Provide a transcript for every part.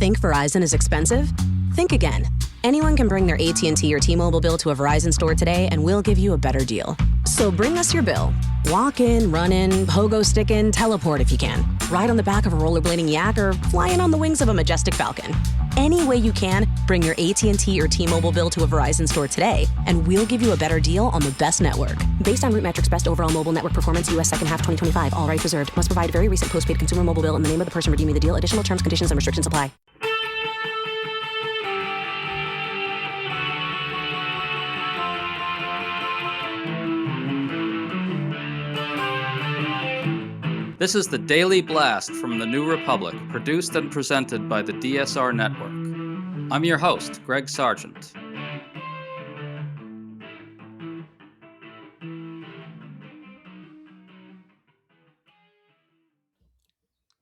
Think Verizon is expensive? Think again. Anyone can bring their AT&T or T-Mobile bill to a Verizon store today and we'll give you a better deal. So bring us your bill. Walk in, run in, pogo stick in, teleport if you can. Ride on the back of a rollerblading yak or fly in on the wings of a majestic falcon. Any way you can, bring your AT&T or T-Mobile bill to a Verizon store today and we'll give you a better deal on the best network. Based on RootMetrics Best Overall Mobile Network Performance, U.S. second half 2025. All rights reserved. Must provide very recent postpaid consumer mobile bill in the name of the person redeeming the deal. Additional terms, conditions, and restrictions apply. This is the Daily Blast from the New Republic, produced and presented by the DSR Network. I'm your host, Greg Sargent.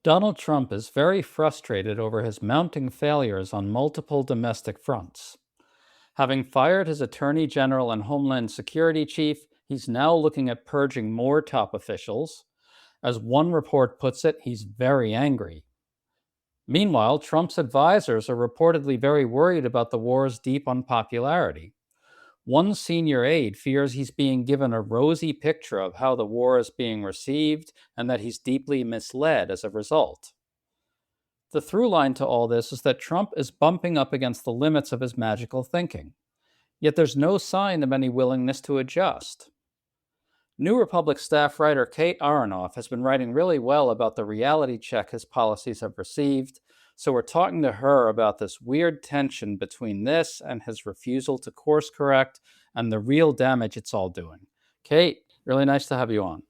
Donald Trump is very frustrated over his mounting failures on multiple domestic fronts. Having fired his Attorney General and Homeland Security Chief, he's now looking at purging more top officials. As one report puts it, he's very angry. Meanwhile, Trump's advisors are reportedly very worried about the war's deep unpopularity. One senior aide fears he's being given a rosy picture of how the war is being received and that he's deeply misled as a result. The through line to all this is that Trump is bumping up against the limits of his magical thinking. Yet there's no sign of any willingness to adjust. New Republic staff writer Kate Aronoff has been writing really well about the reality check his policies have received, so we're talking to her about this weird tension between this and his refusal to course correct and the real damage it's all doing. Kate, really nice to have you on.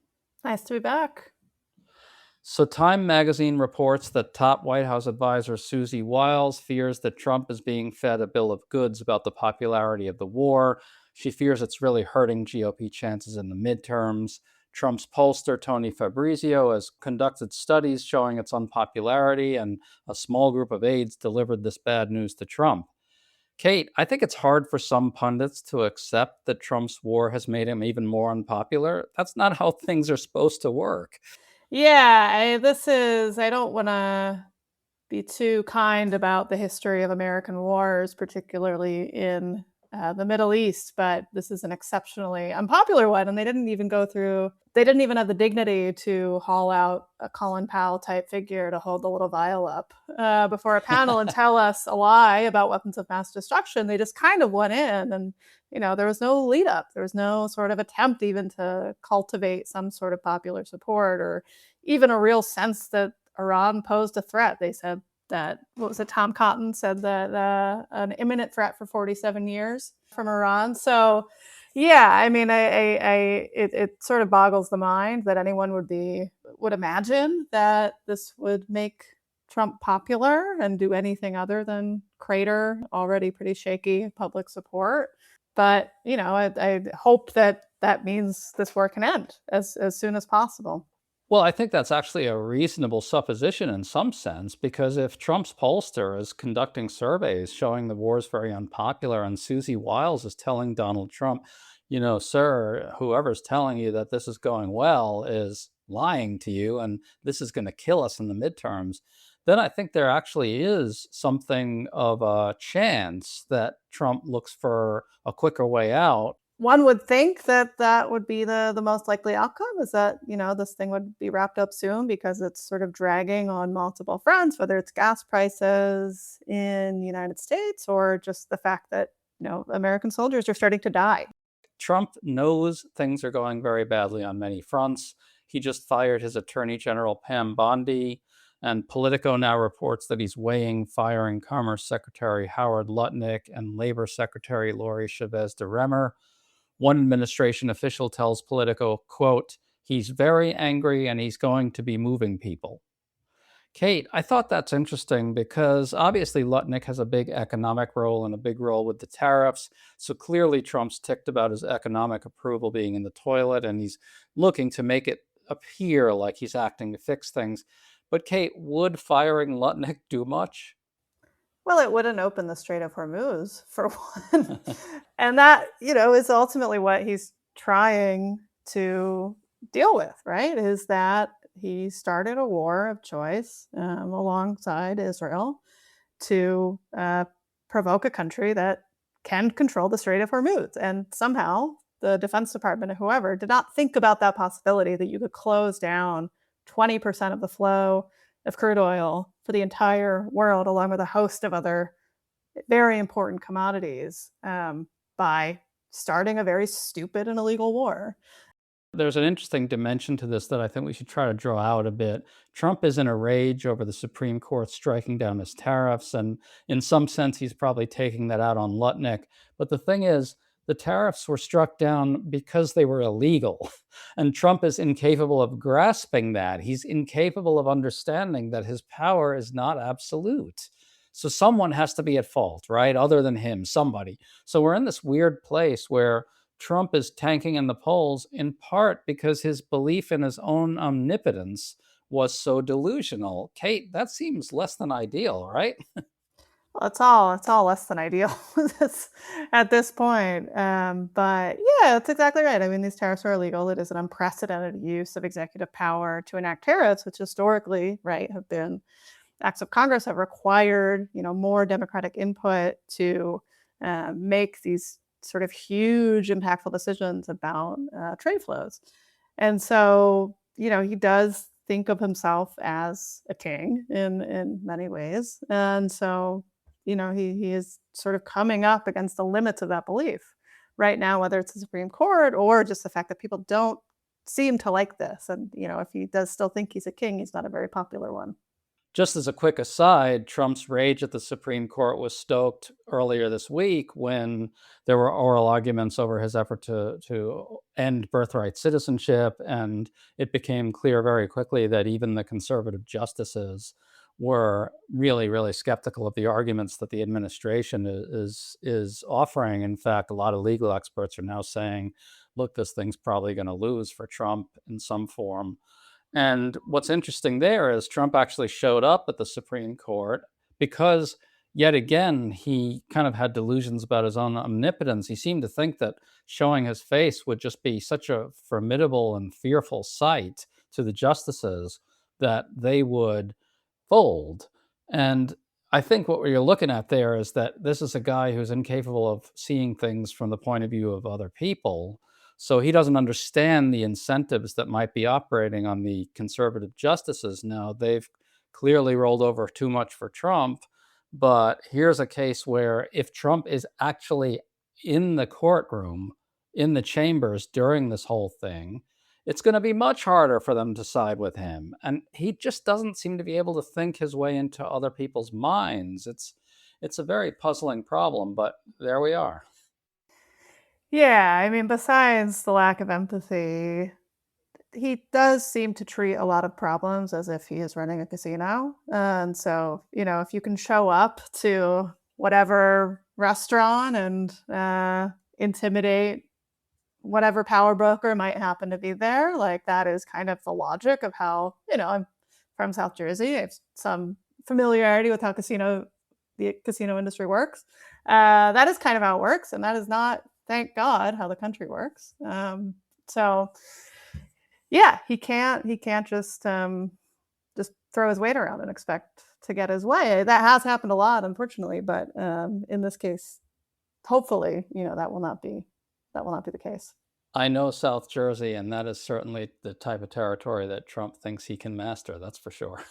Nice to be back. So Time magazine reports that top White House advisor Susie Wiles fears that Trump is being fed a bill of goods about the popularity of the war. She fears it's really hurting GOP chances in the midterms. Trump's pollster, Tony Fabrizio, has conducted studies showing its unpopularity, and a small group of aides delivered this bad news to Trump. Kate, I think it's hard for some pundits to accept that Trump's war has made him even more unpopular. That's not how things are supposed to work. Yeah, I don't want to be too kind about the history of American wars, particularly in the Middle East, but this is an exceptionally unpopular one, and they didn't even have the dignity to haul out a Colin Powell type figure to hold the little vial up before a panel and tell us a lie about weapons of mass destruction. They just kind of went in, and there was no lead up. There was no sort of attempt even to cultivate some sort of popular support or even a real sense that Iran posed a threat. They said that, Tom Cotton said that an imminent threat for 47 years from Iran. So, yeah, I mean, it sort of boggles the mind that anyone would imagine that this would make Trump popular and do anything other than crater already pretty shaky public support. But, I hope that means this war can end as soon as possible. Well, I think that's actually a reasonable supposition in some sense, because if Trump's pollster is conducting surveys showing the war is very unpopular and Susie Wiles is telling Donald Trump, sir, whoever's telling you that this is going well is lying to you and this is going to kill us in the midterms, then I think there actually is something of a chance that Trump looks for a quicker way out. One would think that would be the most likely outcome, is that, this thing would be wrapped up soon because it's sort of dragging on multiple fronts, whether it's gas prices in the United States or just the fact that, American soldiers are starting to die. Trump knows things are going very badly on many fronts. He just fired his Attorney General Pam Bondi, and Politico now reports that he's weighing firing Commerce Secretary Howard Lutnick and Labor Secretary Lori Chavez DeRemer. One administration official tells Politico, quote, he's very angry and he's going to be moving people. Kate, I thought that's interesting because obviously Lutnick has a big economic role and a big role with the tariffs. So clearly Trump's ticked about his economic approval being in the toilet and he's looking to make it appear like he's acting to fix things. But Kate, would firing Lutnick do much? Well, it wouldn't open the Strait of Hormuz, for one. And that, is ultimately what he's trying to deal with, right? Is that he started a war of choice alongside Israel. to provoke a country that can control the Strait of Hormuz. And somehow the Defense Department or whoever did not think about that possibility that you could close down 20% of the flow of crude oil for the entire world, along with a host of other very important commodities, by starting a very stupid and illegal war. There's an interesting dimension to this that I think we should try to draw out a bit. Trump is in a rage over the Supreme Court striking down his tariffs, and in some sense, he's probably taking that out on Lutnick. But the thing is, the tariffs were struck down because they were illegal, and Trump is incapable of grasping that. He's incapable of understanding that his power is not absolute. So someone has to be at fault, right? Other than him, somebody. So we're in this weird place where Trump is tanking in the polls in part because his belief in his own omnipotence was so delusional. Kate, that seems less than ideal, right? Well, it's all less than ideal at this point. But yeah, that's exactly right. I mean, these tariffs are illegal. It is an unprecedented use of executive power to enact tariffs, which historically, right, have been acts of Congress have required, more democratic input to make these sort of huge, impactful decisions about trade flows. And so, he does think of himself as a king in many ways. And so, he is sort of coming up against the limits of that belief right now, whether it's the Supreme Court or just the fact that people don't seem to like this. And, if he does still think he's a king, he's not a very popular one. Just as a quick aside, Trump's rage at the Supreme Court was stoked earlier this week when there were oral arguments over his effort to end birthright citizenship. And it became clear very quickly that even the conservative justices were really, really skeptical of the arguments that the administration is offering. In fact, a lot of legal experts are now saying, look, this thing's probably going to lose for Trump in some form. And what's interesting there is Trump actually showed up at the Supreme Court because, yet again, he kind of had delusions about his own omnipotence. He seemed to think that showing his face would just be such a formidable and fearful sight to the justices that they would fold. And I think what you're looking at there is that this is a guy who's incapable of seeing things from the point of view of other people. So he doesn't understand the incentives that might be operating on the conservative justices. Now, they've clearly rolled over too much for Trump, but here's a case where if Trump is actually in the courtroom, in the chambers during this whole thing, it's going to be much harder for them to side with him. And he just doesn't seem to be able to think his way into other people's minds. It's a very puzzling problem, but there we are. Yeah, I mean, besides the lack of empathy, he does seem to treat a lot of problems as if he is running a casino. And so, if you can show up to whatever restaurant and intimidate whatever power broker might happen to be there, like that is kind of the logic of how, I'm from South Jersey. I have some familiarity with how the casino industry works. That is kind of how it works. And that is not, thank God, how the country works. So yeah, he can't just throw his weight around and expect to get his way. That has happened a lot, unfortunately, but in this case, hopefully, that will not be the case. I know South Jersey, and that is certainly the type of territory that Trump thinks he can master. That's for sure.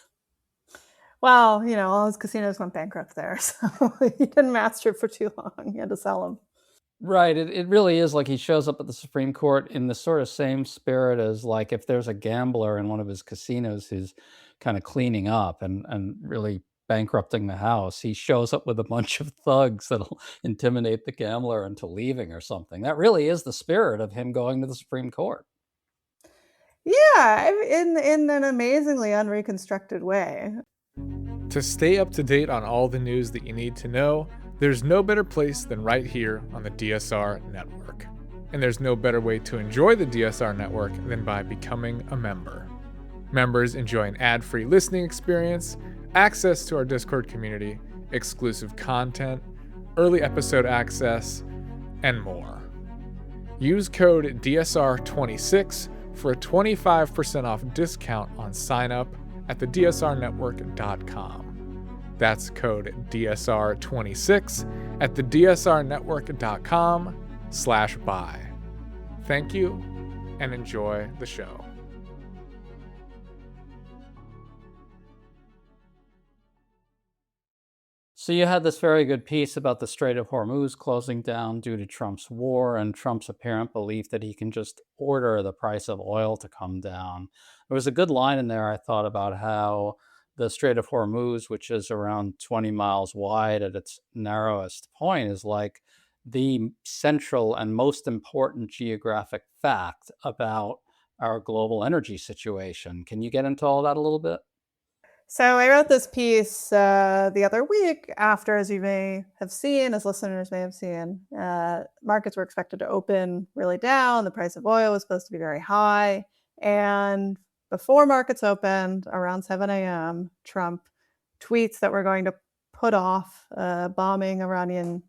Well, all his casinos went bankrupt there, so he didn't master it for too long. He had to sell them. Right. It really is like he shows up at the Supreme Court in the sort of same spirit as like if there's a gambler in one of his casinos who's kind of cleaning up and really bankrupting the house. He shows up with a bunch of thugs that'll intimidate the gambler into leaving or something. That really is the spirit of him going to the Supreme Court. Yeah, in an amazingly unreconstructed way. To stay up to date on all the news that you need to know, there's no better place than right here on the DSR Network. And there's no better way to enjoy the DSR Network than by becoming a member. Members enjoy an ad-free listening experience, access to our Discord community, exclusive content, early episode access, and more. Use code DSR26 for a 25% off discount on sign up at thedsrnetwork.com. That's code DSR26 at thedsrnetwork.com/buy. Thank you and enjoy the show. So you had this very good piece about the Strait of Hormuz closing down due to Trump's war and Trump's apparent belief that he can just order the price of oil to come down. There was a good line in there, I thought, about how the Strait of Hormuz, which is around 20 miles wide at its narrowest point, is like the central and most important geographic fact about our global energy situation. Can you get into all that a little bit? So I wrote this piece the other week after, as you may have seen, as listeners may have seen, markets were expected to open really down. The price of oil was supposed to be very high. And before markets opened, around 7 a.m., Trump tweets that we're going to put off bombing Iranian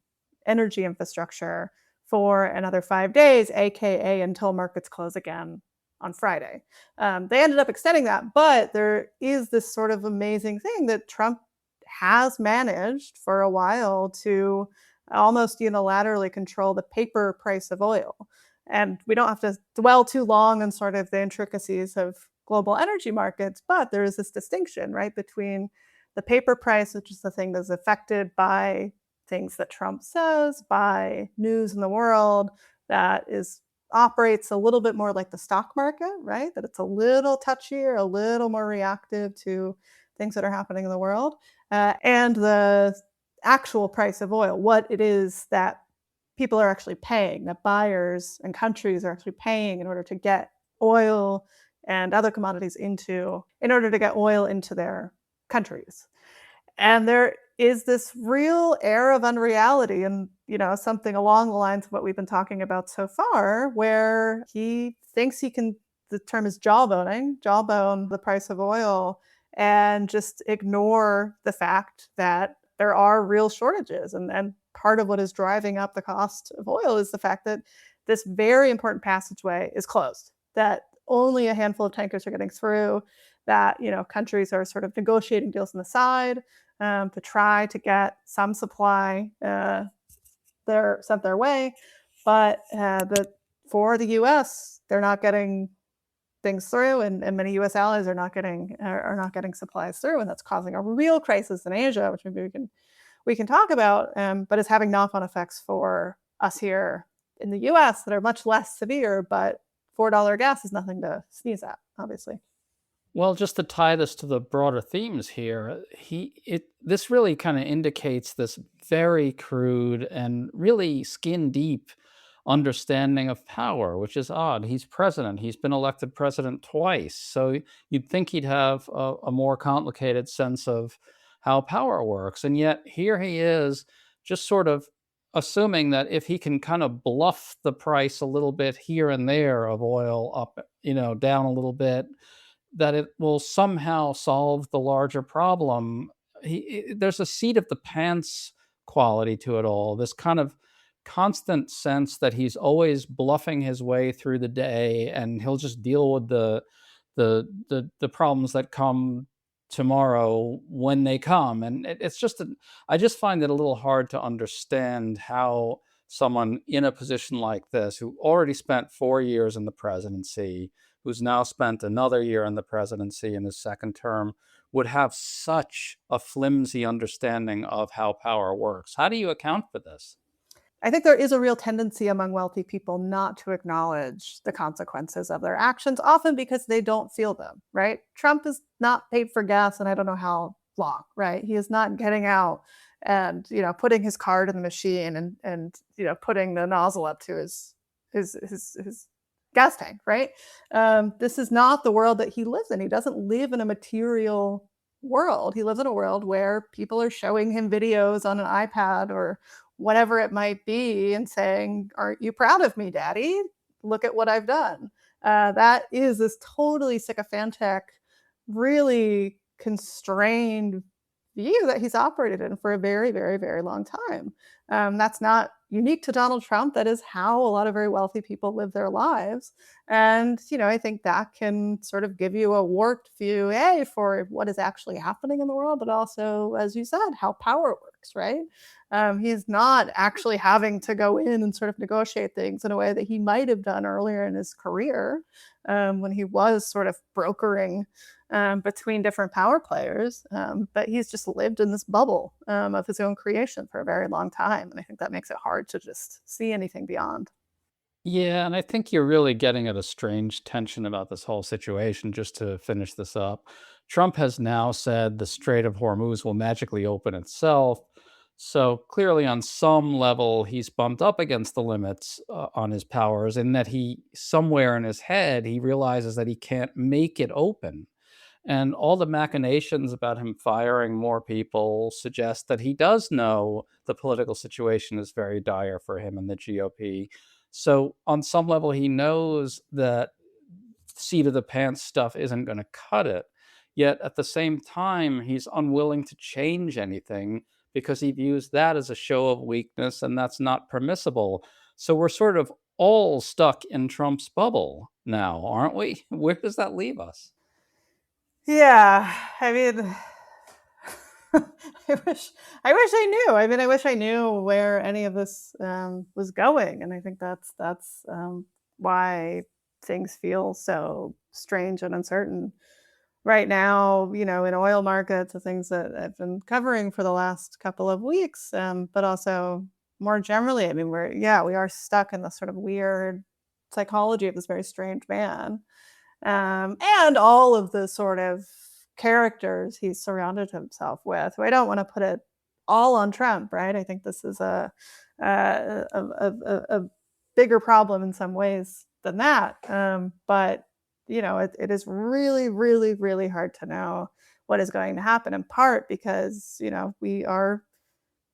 energy infrastructure for another 5 days, aka until markets close again on Friday. They ended up extending that, but there is this sort of amazing thing that Trump has managed for a while to almost unilaterally control the paper price of oil. And we don't have to dwell too long on sort of the intricacies of global energy markets, but there is this distinction, right, between the paper price, which is the thing that's affected by things that Trump says, by news in the world, that operates a little bit more like the stock market, right? That it's a little touchier, a little more reactive to things that are happening in the world. And the actual price of oil, what it is that people are actually paying, that buyers and countries are actually paying in order to get oil and other commodities in order to get oil into their countries. And there is this real air of unreality and, something along the lines of what we've been talking about so far, where he thinks he can, the term is jawbone the price of oil and just ignore the fact that there are real shortages. And part of what is driving up the cost of oil is the fact that this very important passageway is closed, that only a handful of tankers are getting through, that, countries are sort of negotiating deals on the side to try to get some supply sent their way. But for the U.S., they're not getting things through, and many U.S. allies are not getting supplies through, and that's causing a real crisis in Asia, which maybe we can talk about, but it's having knock-on effects for us here in the U.S. that are much less severe. But $4 gas is nothing to sneeze at, obviously. Well, just to tie this to the broader themes here, this really kind of indicates this very crude and really skin deep understanding of power, which is odd. He's president. He's been elected president twice. So you'd think he'd have a more complicated sense of how power works. And yet here he is just sort of assuming that if he can kind of bluff the price a little bit here and there of oil up, down a little bit, that it will somehow solve the larger problem. There's a seat of the pants quality to it all, this kind of constant sense that he's always bluffing his way through the day and he'll just deal with the problems that come tomorrow when they come. And I just find it a little hard to understand how someone in a position like this, who already spent 4 years in the presidency, who's now spent another year in the presidency in his second term, would have such a flimsy understanding of how power works. How do you account for this? I think there is a real tendency among wealthy people not to acknowledge the consequences of their actions, often because they don't feel them, right? Trump is not paid for gas, and I don't know how long, right? He is not getting out and, putting his card in the machine and putting the nozzle up to his gas tank, right? This is not the world that he lives in. He doesn't live in a material world. He lives in a world where people are showing him videos on an iPad or whatever it might be and saying, "Aren't you proud of me, Daddy? Look at what I've done." That is this totally sycophantic, really constrained view that he's operated in for a very, very, very long time. That's not unique to Donald Trump. That is how a lot of very wealthy people live their lives. And, I think that can sort of give you a warped view, for what is actually happening in the world, but also, as you said, how power works, right? He's not actually having to go in and sort of negotiate things in a way that he might have done earlier in his career, when he was sort of brokering between different power players. But he's just lived in this bubble of his own creation for a very long time. And I think that makes it hard to just see anything beyond. Yeah, and I think you're really getting at a strange tension about this whole situation. Just to finish this up, Trump has now said the Strait of Hormuz will magically open itself. So clearly, on some level, he's bumped up against the limits on his powers, in that he, somewhere in his head, he realizes that he can't make it open. And all the machinations about him firing more people suggest that he does know the political situation is very dire for him and the GOP. So, on some level, he knows that seat of the pants stuff isn't going to cut it. Yet at the same time, he's unwilling to change anything because he views that as a show of weakness, and that's not permissible. So, we're sort of all stuck in Trump's bubble now, aren't we? Where does that leave us? Yeah, I mean, I wish I knew. I mean, I wish I knew where any of this was going, and I think that's why things feel so strange and uncertain right now. In oil markets, the things that I've been covering for the last couple of weeks, but also more generally. I mean, we are stuck in this sort of weird psychology of this very strange man, and all of the sort of characters he's surrounded himself with. I don't want to put it all on Trump, right? I think this is a bigger problem in some ways than that. But it is really, really, really hard to know what is going to happen. In part because we are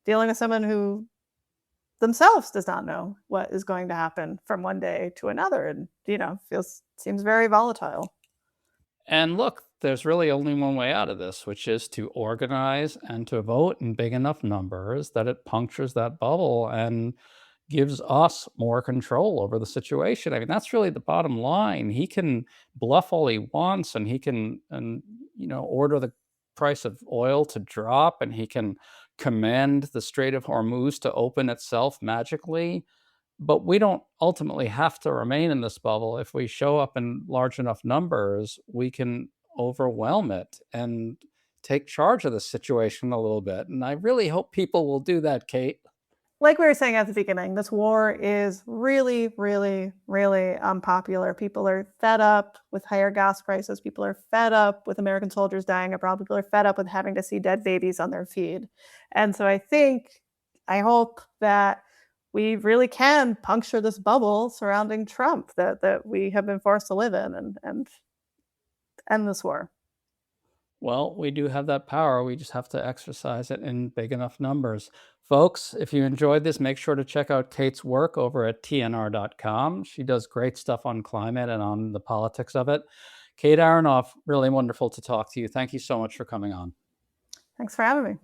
dealing with someone who themselves does not know what is going to happen from one day to another, and seems very volatile. And look, there's really only one way out of this, which is to organize and to vote in big enough numbers that it punctures that bubble and gives us more control over the situation. I mean, that's really the bottom line. He can bluff all he wants, and he can, order the price of oil to drop, and he can command the Strait of Hormuz to open itself magically. But we don't ultimately have to remain in this bubble. If we show up in large enough numbers, we can overwhelm it and take charge of the situation a little bit. And I really hope people will do that, Kate. Like we were saying at the beginning, this war is really, really, really unpopular. People are fed up with higher gas prices. People are fed up with American soldiers dying abroad. People are fed up with having to see dead babies on their feed. And so I hope that we really can puncture this bubble surrounding Trump that we have been forced to live in, and end this war. Well, we do have that power. We just have to exercise it in big enough numbers. Folks, if you enjoyed this, make sure to check out Kate's work over at tnr.com. She does great stuff on climate and on the politics of it. Kate Aronoff, really wonderful to talk to you. Thank you so much for coming on. Thanks for having me.